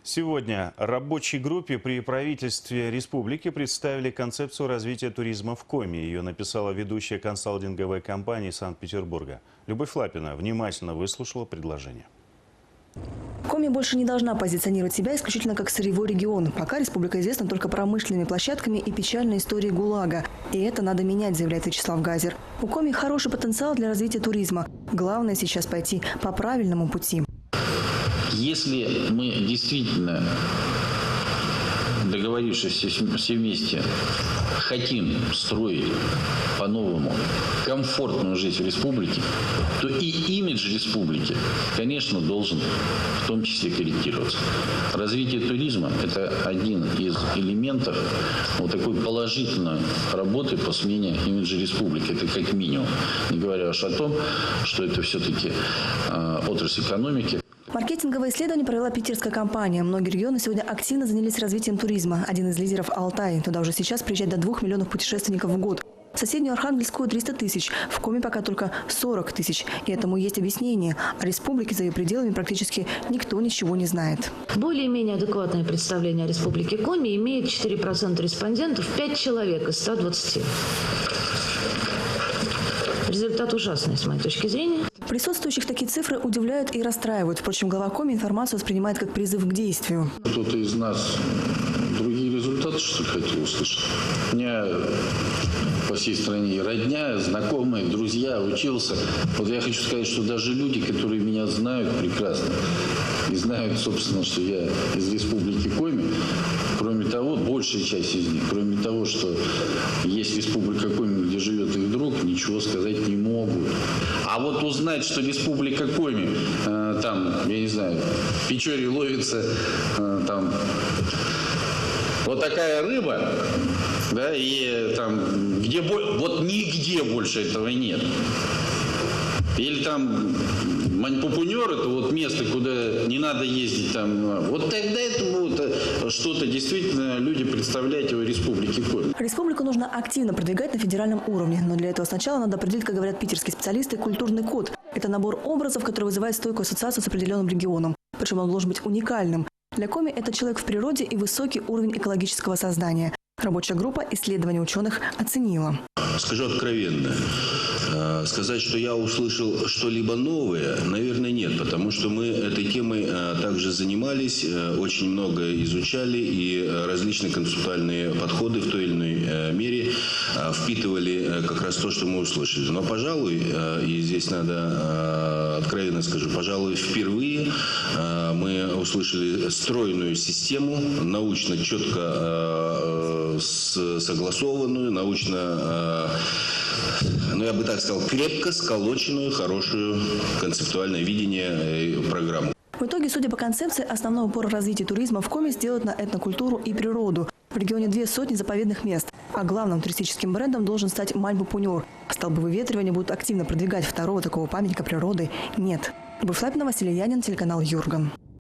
Сегодня рабочей группе при правительстве республики представили концепцию развития туризма в Коми. Ее написала ведущая консалтинговой компании Санкт-Петербурга. Любовь Лапина внимательно выслушала предложение. Коми больше не должна позиционировать себя исключительно как сырьевой регион. Пока республика известна только промышленными площадками и печальной историей ГУЛАГа. И это надо менять, заявляет Вячеслав Газер. У Коми хороший потенциал для развития туризма. Главное сейчас пойти по правильному пути. Если мы действительно, договорившись все вместе, хотим строить по-новому комфортную жизнь в республике, то и имидж республики, конечно, должен в том числе корректироваться. Развитие туризма – это один из элементов вот такой положительной работы по смене имиджа республики. Это как минимум. Не говоря уж о том, что это все-таки отрасль экономики. Маркетинговое исследование провела питерская компания. Многие регионы сегодня активно занялись развитием туризма. Один из лидеров – Алтай. Туда уже сейчас приезжает до 2 миллионов путешественников в год. В соседнюю Архангельскую – 300 тысяч. В Коми пока только 40 тысяч. И этому есть объяснение. О республике за ее пределами практически никто ничего не знает. Более-менее адекватное представление о республике Коми имеет 4% респондентов, 5 человек из 120. Результат ужасный, с моей точки зрения. Присутствующих такие цифры удивляют и расстраивают. Впрочем, глава Коми информацию воспринимает как призыв к действию. Кто-то из нас другие результаты, что ли, хотел услышать? У меня по всей стране родня, знакомые, друзья, учился. Вот я хочу сказать, что даже люди, которые меня знают прекрасно и знают, собственно, что я из республики Коми, кроме того, большая часть из них, кроме того, что есть республика Коми, где живет их друг, ничего сказать не могут. А вот узнать, что республика Коми, там, я не знаю, в Печоре ловится, там, вот такая рыба, да, и там, где, вот нигде больше этого нет. Или там Маньпупунер, это вот место, куда не надо ездить там. Вот тогда это будет что-то действительно люди представляют в республике Коми. Республику нужно активно продвигать на федеральном уровне. Но для этого сначала надо определить, как говорят питерские специалисты, культурный код. Это набор образов, который вызывает стойкую ассоциацию с определенным регионом. Причем он должен быть уникальным. Для Коми это человек в природе и высокий уровень экологического создания. Рабочая группа исследований ученых оценила. Скажу откровенно, сказать, что я услышал что-либо новое, наверное, нет, потому что мы этой темой также занимались, очень много изучали и различные концептуальные подходы в той или иной мере впитывали как раз то, что мы услышали. Но, пожалуй, и здесь надо откровенно скажу, пожалуй, впервые мы услышали стройную систему, научно четко согласованную, научно, ну я бы так сказал, крепко сколоченную, хорошую концептуальное видение программу. В итоге, судя по концепции, основной упор развития туризма в Коми сделать на этнокультуру и природу. В регионе 200 заповедных мест. А главным туристическим брендом должен стать Маньпупунер. Столбы выветривания будут активно продвигать, второго такого памятника природы нет. Любовь Лапина, Василий Янин, телеканал Юрган.